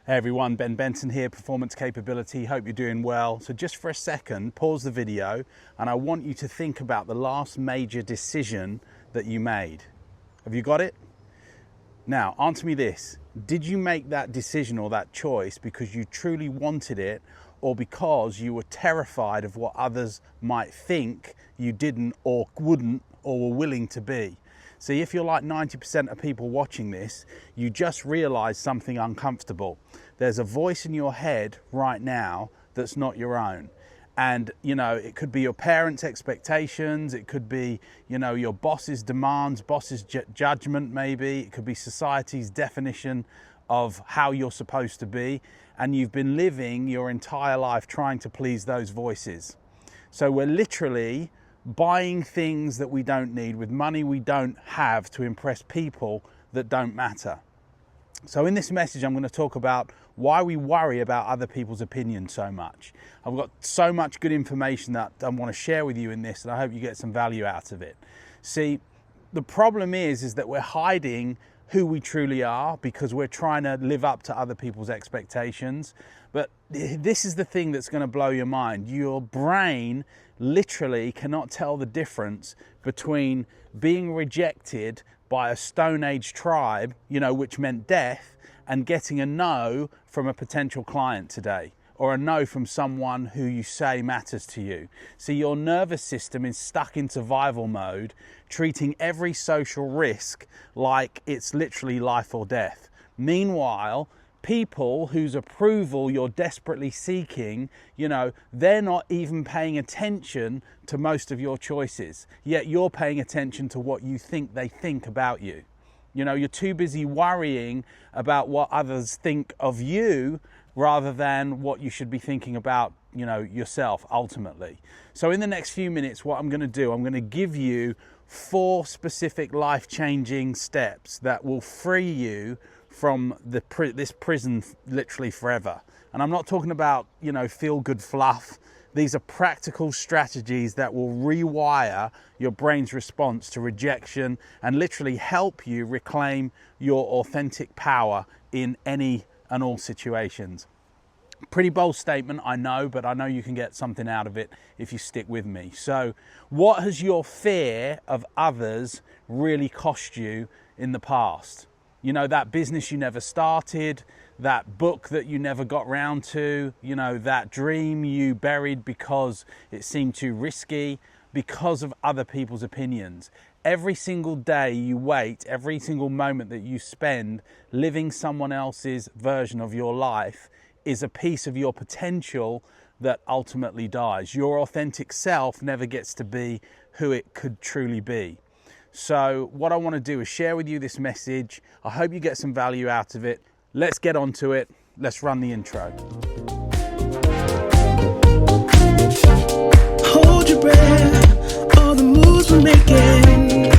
Hey everyone, Benson here, Performance Capability. Hope you're doing well. So just for a second, pause the video and I want you to think about the last major decision that you made. Have you got it? Now, answer me this. Did you make that decision or that choice because you truly wanted it or because you were terrified of what others might think you didn't or wouldn't or were willing to be? See, if you're like 90% of people watching this, you just realize something uncomfortable. There's a voice in your head right now that's not your own. And, you know, it could be your parents' expectations, it could be, you know, your boss's demands, boss's judgment maybe, it could be society's definition of how you're supposed to be. And you've been living your entire life trying to please those voices. So we're literally buying things that we don't need with money we don't have to impress people that don't matter. So in this message, I'm going to talk about why we worry about other people's opinions so much. I've got so much good information that I want to share with you in this, and I hope you get some value out of it. See, the problem is that we're hiding who we truly are because we're trying to live up to other people's expectations. But this is the thing that's going to blow your mind. Your brain literally cannot tell the difference between being rejected by a Stone Age tribe, you know, which meant death, and getting a no from a potential client today, or a no from someone who you say matters to you. See, your nervous system is stuck in survival mode, treating every social risk like it's literally life or death. Meanwhile, people whose approval you're desperately seeking, you know, they're not even paying attention to most of your choices, yet you're paying attention to what you think they think about you. You know, you're too busy worrying about what others think of you rather than what you should be thinking about, you know, yourself ultimately. So in the next few minutes, what I'm going to do, I'm going to give you 4 specific life-changing steps that will free you from this prison literally forever. And I'm not talking about, you know, feel-good fluff. These are practical strategies that will rewire your brain's response to rejection and literally help you reclaim your authentic power in any and all situations. Pretty bold statement, I know, but I know you can get something out of it if you stick with me. So, what has your fear of others really cost you in the past? You know, that business you never started, that book that you never got round to, you know, that dream you buried because it seemed too risky, because of other people's opinions. Every single day you wait, every single moment that you spend living someone else's version of your life is a piece of your potential that ultimately dies. Your authentic self never gets to be who it could truly be. So what I want to do is share with you this message. I hope you get some value out of it. Let's get on to it. Let's run the intro. Hold your breath, all the moves we're making.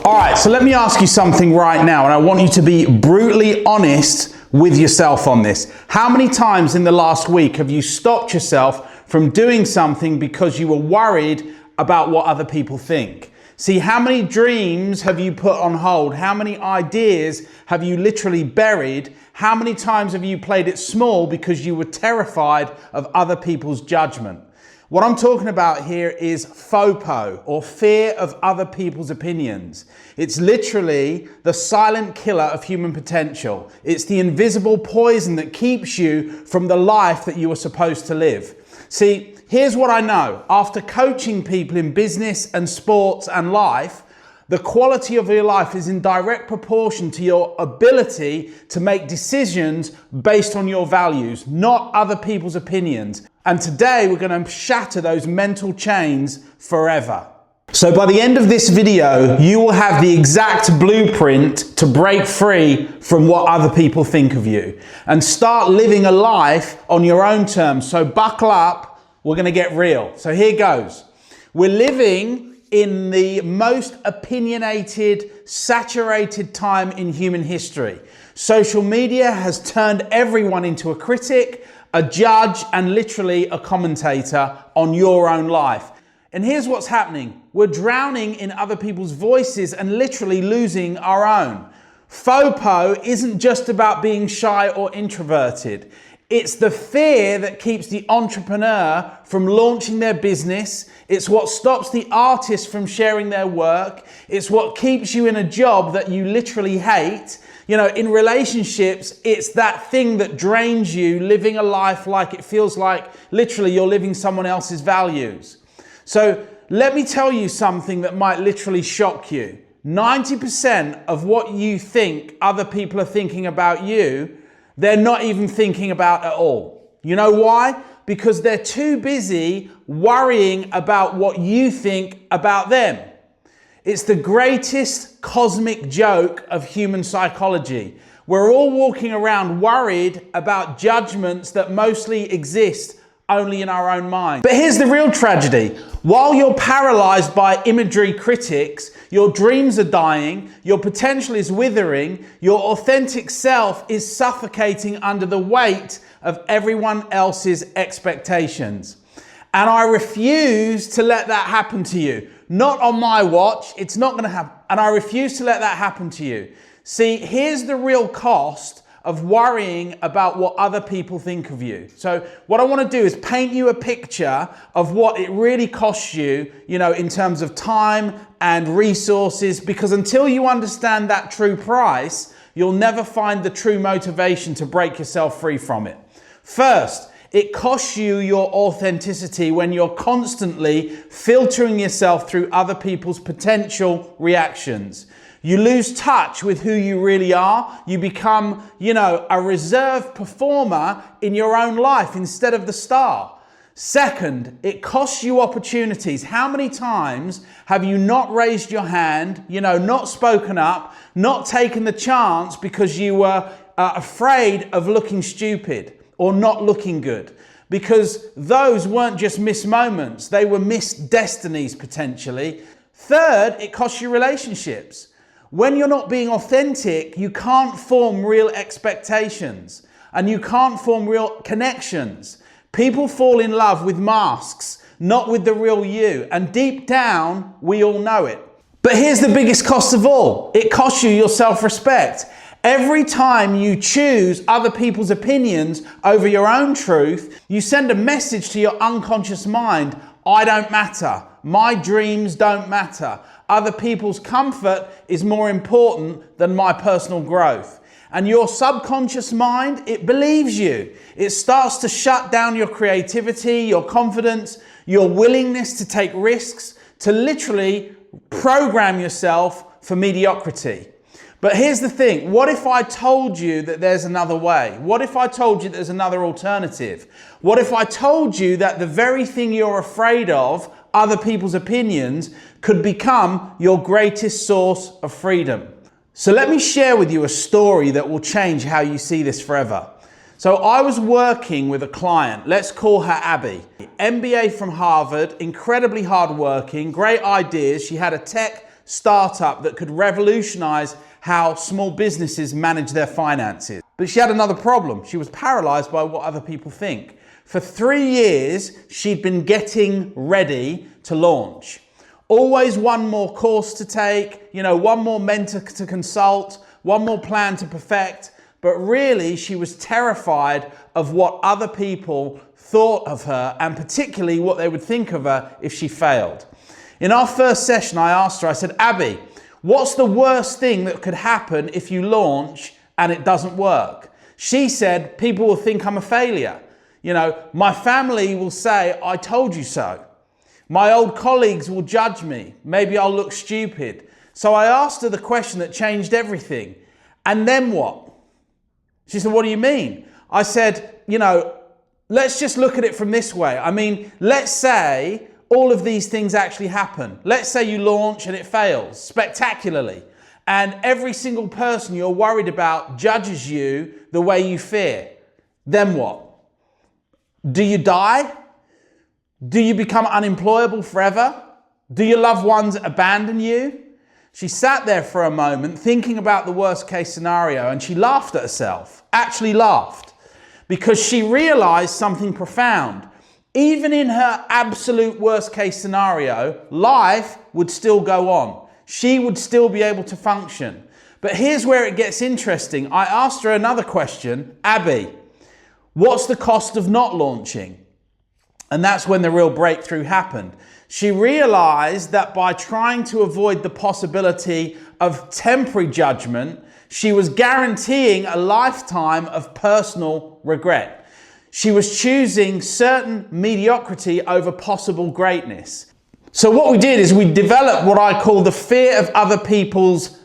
All right, so let me ask you something right now, and I want you to be brutally honest with yourself on this. How many times in the last week have you stopped yourself from doing something because you were worried about what other people think? See, how many dreams have you put on hold? How many ideas have you literally buried? How many times have you played it small because you were terrified of other people's judgment? What I'm talking about here is FOPO, or fear of other people's opinions. It's literally the silent killer of human potential. It's the invisible poison that keeps you from the life that you were supposed to live. See, here's what I know. After coaching people in business and sports and life, the quality of your life is in direct proportion to your ability to make decisions based on your values, not other people's opinions. And today we're going to shatter those mental chains forever. So by the end of this video, you will have the exact blueprint to break free from what other people think of you and start living a life on your own terms. So buckle up, we're going to get real. So here goes. We're living in the most opinionated, saturated time in human history. Social media has turned everyone into a critic, a judge, and literally a commentator on your own life. And here's what's happening. We're drowning in other people's voices and literally losing our own. FOPO isn't just about being shy or introverted. It's the fear that keeps the entrepreneur from launching their business. It's what stops the artist from sharing their work. It's what keeps you in a job that you literally hate. You know, in relationships, it's that thing that drains you, living a life like it feels like literally you're living someone else's values. So let me tell you something that might literally shock you. 90% of what you think other people are thinking about you, they're not even thinking about at all. You know why? Because they're too busy worrying about what you think about them. It's the greatest cosmic joke of human psychology. We're all walking around worried about judgments that mostly exist only in our own mind. But here's the real tragedy. While you're paralyzed by imagery critics, your dreams are dying, your potential is withering, your authentic self is suffocating under the weight of everyone else's expectations. And I refuse to let that happen to you. Not on my watch, it's not going to happen. And I refuse to let that happen to you. See, here's the real cost of worrying about what other people think of you. So what I want to do is paint you a picture of what it really costs you, you know, in terms of time and resources, because until you understand that true price, you'll never find the true motivation to break yourself free from it. First, it costs you your authenticity when you're constantly filtering yourself through other people's potential reactions. You lose touch with who you really are. You become, you know, a reserved performer in your own life instead of the star. Second, it costs you opportunities. How many times have you not raised your hand, you know, not spoken up, not taken the chance because you were afraid of looking stupid or not looking good? Because those weren't just missed moments, they were missed destinies potentially. Third, it costs you relationships. When you're not being authentic, you can't form real expectations and you can't form real connections. People fall in love with masks, not with the real you. And deep down, we all know it. But here's the biggest cost of all. It costs you your self-respect. Every time you choose other people's opinions over your own truth, you send a message to your unconscious mind, I don't matter. My dreams don't matter. Other people's comfort is more important than my personal growth. And your subconscious mind, it believes you. It starts to shut down your creativity, your confidence, your willingness to take risks, to literally program yourself for mediocrity. But here's the thing. What if I told you that there's another way? What if I told you there's another alternative? What if I told you that the very thing you're afraid of, other people's opinions, could become your greatest source of freedom? So let me share with you a story that will change how you see this forever. So I was working with a client, let's call her Abby. MBA from Harvard, incredibly hardworking, great ideas. She had a tech startup that could revolutionize how small businesses manage their finances. But she had another problem. She was paralyzed by what other people think. For 3 years, she'd been getting ready to launch. Always one more course to take, you know, one more mentor to consult, one more plan to perfect. But really, she was terrified of what other people thought of her and particularly what they would think of her if she failed. In our first session, I asked her, I said, Abby, what's the worst thing that could happen if you launch and it doesn't work? She said, people will think I'm a failure. You know, my family will say, I told you so. My old colleagues will judge me. Maybe I'll look stupid. So I asked her the question that changed everything. And then what? She said, what do you mean? I said, you know, let's just look at it from this way. I mean, let's say all of these things actually happen. Let's say you launch and it fails spectacularly. And every single person you're worried about judges you the way you fear. Then what? Do you die? Do you become unemployable forever? Do your loved ones abandon you? She sat there for a moment thinking about the worst case scenario and she laughed at herself, actually laughed, because she realized something profound. Even in her absolute worst case scenario, life would still go on. She would still be able to function. But here's where it gets interesting. I asked her another question, Abby, what's the cost of not launching? And that's when the real breakthrough happened. She realized that by trying to avoid the possibility of temporary judgment, she was guaranteeing a lifetime of personal regret. She was choosing certain mediocrity over possible greatness. So what we did is we developed what I call the fear of other people's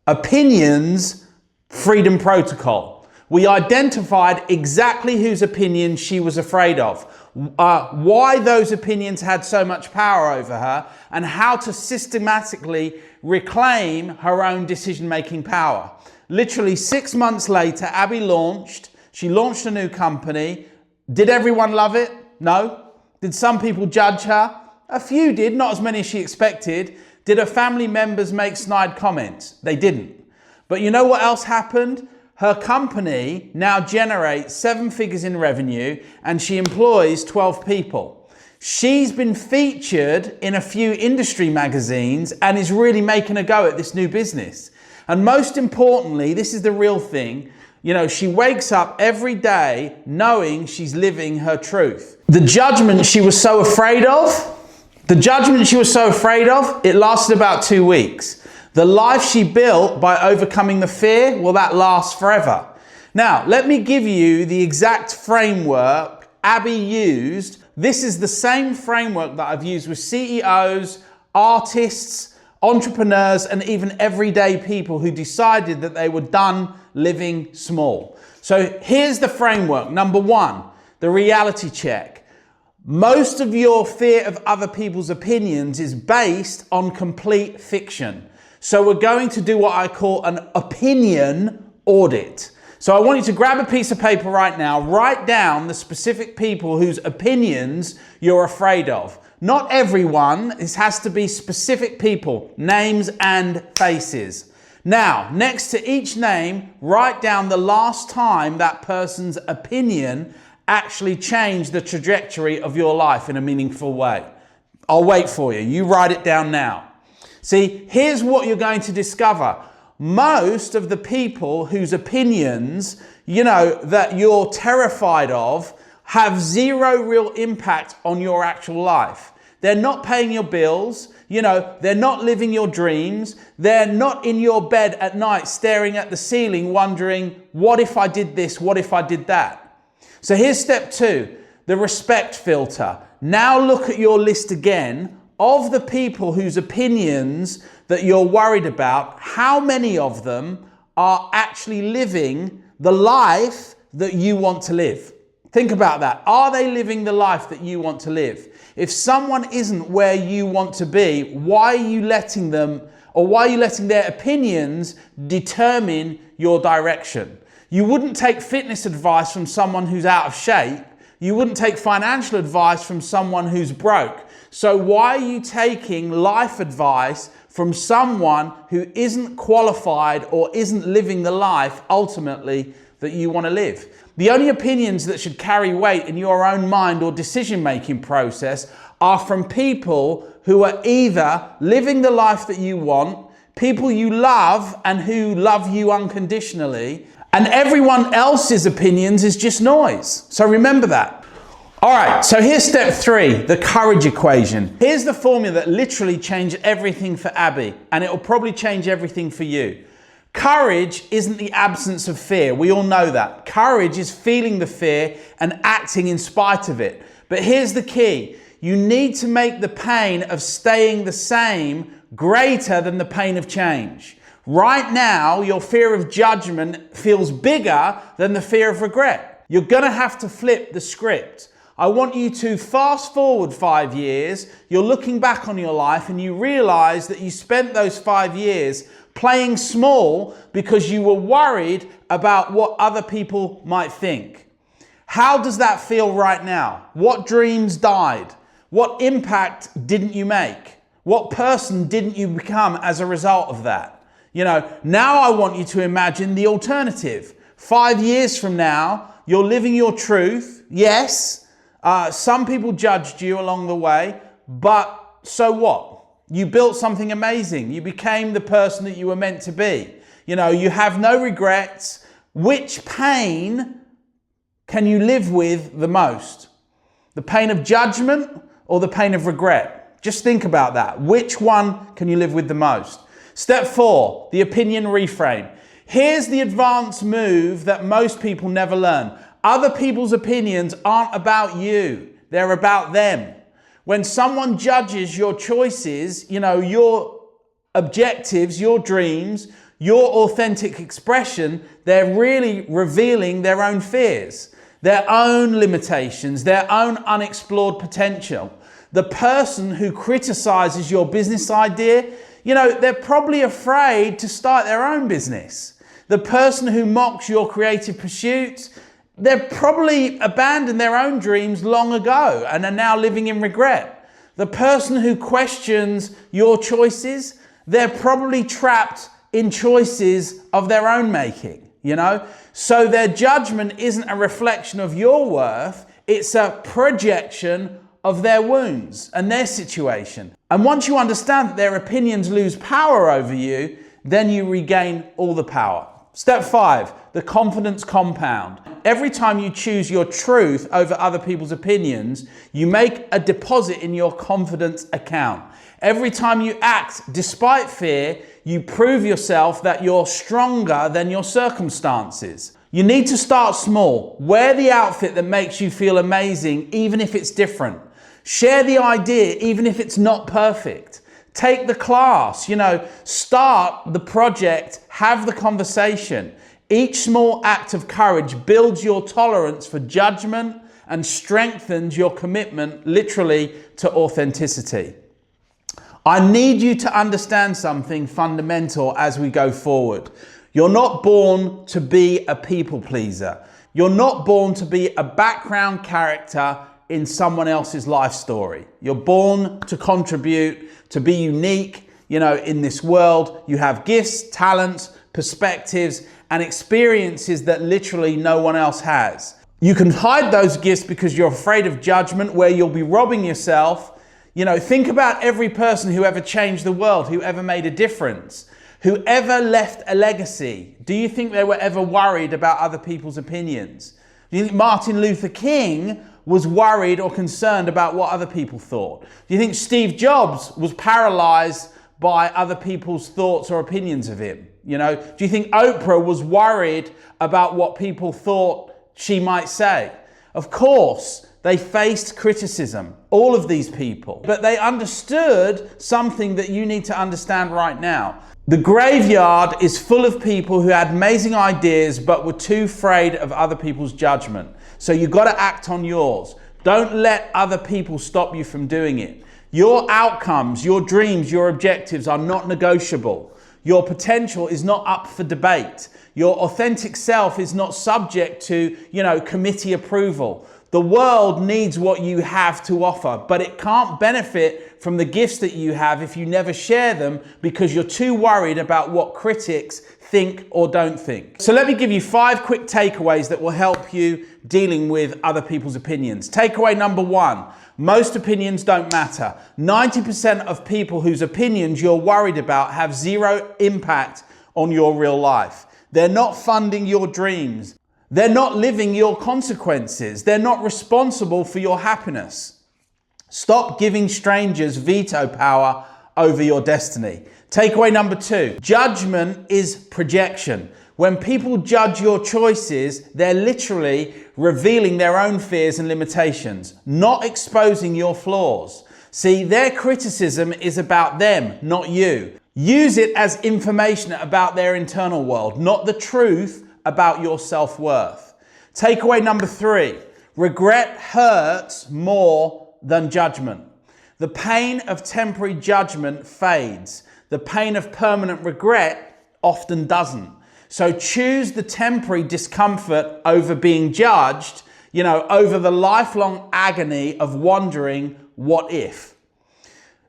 opinions freedom protocol. We identified exactly whose opinion she was afraid of, why those opinions had so much power over her, and how to systematically reclaim her own decision-making power. Literally 6 months later, Abby launched. She launched a new company. Did everyone love it? No. Did some people judge her? A few did, not as many as she expected. Did her family members make snide comments? They didn't. But you know what else happened? Her company now generates 7 figures in revenue and she employs 12 people. She's been featured in a few industry magazines and is really making a go at this new business. And most importantly, this is the real thing, you know, she wakes up every day knowing she's living her truth. The judgment she was so afraid of, it lasted about 2 weeks. The life she built by overcoming the fear, well, that lasts forever. Now, let me give you the exact framework Abby used. This is the same framework that I've used with CEOs, artists, entrepreneurs, and even everyday people who decided that they were done living small. So here's the framework. Number 1, the reality check. Most of your fear of other people's opinions is based on complete fiction. So we're going to do what I call an opinion audit. So I want you to grab a piece of paper right now, write down the specific people whose opinions you're afraid of. Not everyone, this has to be specific people, names and faces. Now, next to each name, write down the last time that person's opinion actually changed the trajectory of your life in a meaningful way. I'll wait for you. You write it down now. See, here's what you're going to discover. Most of the people whose opinions, that you're terrified of have zero real impact on your actual life. They're not paying your bills. They're not living your dreams. They're not in your bed at night staring at the ceiling wondering, what if I did this? What if I did that? So here's step 2, the respect filter. Now look at your list again of the people whose opinions that you're worried about. How many of them are actually living the life that you want to live? Think about that. Are they living the life that you want to live? If someone isn't where you want to be, why are you letting them, or why are you letting their opinions determine your direction? You wouldn't take fitness advice from someone who's out of shape. You wouldn't take financial advice from someone who's broke. So why are you taking life advice from someone who isn't qualified or isn't living the life ultimately that you want to live? The only opinions that should carry weight in your own mind or decision-making process are from people who are either living the life that you want, people you love and who love you unconditionally, and everyone else's opinions is just noise. So remember that. All right, so here's step 3, the courage equation. Here's the formula that literally changed everything for Abby, and it will probably change everything for you. Courage isn't the absence of fear. We all know that. Courage is feeling the fear and acting in spite of it. But here's the key. You need to make the pain of staying the same greater than the pain of change. Right now, your fear of judgment feels bigger than the fear of regret. You're going to have to flip the script. I want you to fast forward 5 years. You're looking back on your life and you realize that you spent those 5 years playing small because you were worried about what other people might think. How does that feel right now? What dreams died? What impact didn't you make? What person didn't you become as a result of that? Now I want you to imagine the alternative. 5 years from now, you're living your truth, yes, Some people judged you along the way, but so what? You built something amazing. You became the person that you were meant to be. You know, you have no regrets. Which pain can you live with the most? The pain of judgment or the pain of regret? Just think about that. Which one can you live with the most? Step 4, the opinion reframe. Here's the advanced move that most people never learn. Other people's opinions aren't about you. They're about them. When someone judges your choices, you know, your objectives, your dreams, your authentic expression, they're really revealing their own fears, their own limitations, their own unexplored potential. The person who criticizes your business idea, you know, they're probably afraid to start their own business. The person who mocks your creative pursuits, they've probably abandoned their own dreams long ago and are now living in regret. The person who questions your choices, they're probably trapped in choices of their own making, you know? So their judgment isn't a reflection of your worth, it's a projection of their wounds and their situation. And once you understand that their opinions lose power over you, then you regain all the power. Step 5, the confidence compound. Every time you choose your truth over other people's opinions, you make a deposit in your confidence account. Every time you act despite fear, you prove yourself that you're stronger than your circumstances. You need to start small. Wear the outfit that makes you feel amazing, even if it's different. Share the idea, even if it's not perfect. Take the class, you know, start the project, have the conversation. Each small act of courage builds your tolerance for judgment and strengthens your commitment, literally, to authenticity. I need you to understand something fundamental as we go forward. You're not born to be a people pleaser. You're not born to be a background character in someone else's life story. You're born to contribute, to be unique. You know, in this world, you have gifts, talents, perspectives, and experiences that literally no one else has. You can hide those gifts because you're afraid of judgment, where you'll be robbing yourself. You know, think about every person who ever changed the world, who ever made a difference, who ever left a legacy. Do you think they were ever worried about other people's opinions? Do you think Martin Luther King was worried or concerned about what other people thought? Do you think Steve Jobs was paralyzed by other people's thoughts or opinions of him? You know, do you think Oprah was worried about what people thought she might say? Of course, they faced criticism, all of these people, but they understood something that you need to understand right now. The graveyard is full of people who had amazing ideas but were too afraid of other people's judgment. So you've got to act on yours. Don't let other people stop you from doing it. Your outcomes, your dreams, your objectives are not negotiable. Your potential is not up for debate. Your authentic self is not subject to, committee approval. The world needs what you have to offer, but it can't benefit from the gifts that you have if you never share them because you're too worried about what critics think or don't think. So let me give you 5 quick takeaways that will help you dealing with other people's opinions. Takeaway number 1, most opinions don't matter. 90% of people whose opinions you're worried about have zero impact on your real life. They're not funding your dreams. They're not living your consequences. They're not responsible for your happiness. Stop giving strangers veto power over your destiny. Takeaway number 2, judgment is projection. When people judge your choices, they're literally revealing their own fears and limitations, not exposing your flaws. See, their criticism is about them, not you. Use it as information about their internal world, not the truth about your self-worth. Takeaway number 3, regret hurts more than judgment. The pain of temporary judgment fades. The pain of permanent regret often doesn't. So choose the temporary discomfort over being judged, over the lifelong agony of wondering, what if?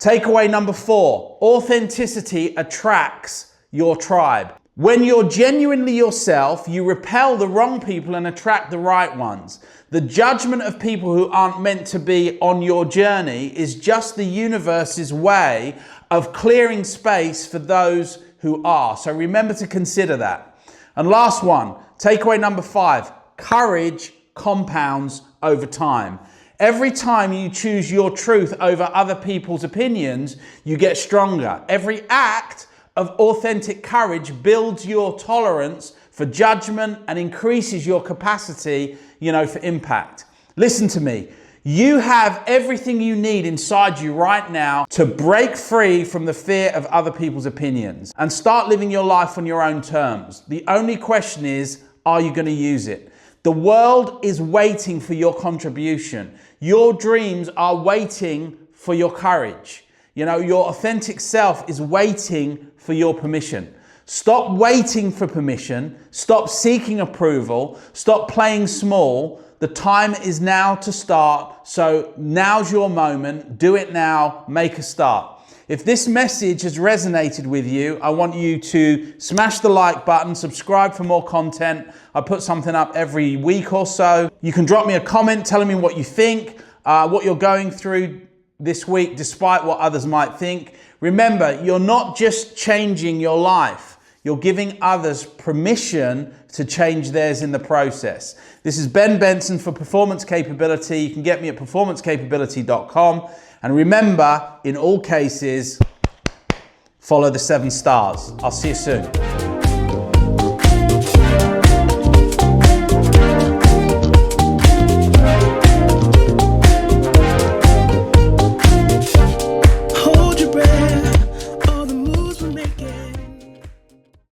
Takeaway number 4, authenticity attracts your tribe. When you're genuinely yourself, you repel the wrong people and attract the right ones. The judgment of people who aren't meant to be on your journey is just the universe's way of clearing space for those who are. So remember to consider that. And last one, takeaway number 5, courage compounds over time. Every time you choose your truth over other people's opinions, you get stronger. Every act of authentic courage builds your tolerance for judgment and increases your capacity, for impact. Listen to me. You have everything you need inside you right now to break free from the fear of other people's opinions and start living your life on your own terms. The only question is, are you going to use it? The world is waiting for your contribution. Your dreams are waiting for your courage. Your authentic self is waiting for your permission. Stop waiting for permission. Stop seeking approval. Stop playing small. The time is now to start. So now's your moment. Do it now. Make a start. If this message has resonated with you, I want you to smash the like button, subscribe for more content. I put something up every week or so. You can drop me a comment telling me what you think, what you're going through this week, despite what others might think. Remember, you're not just changing your life. You're giving others permission to change theirs in the process. This is Benson for Performance Capability. You can get me at performancecapability.com. And remember, in all cases, follow the 7 stars. I'll see you soon.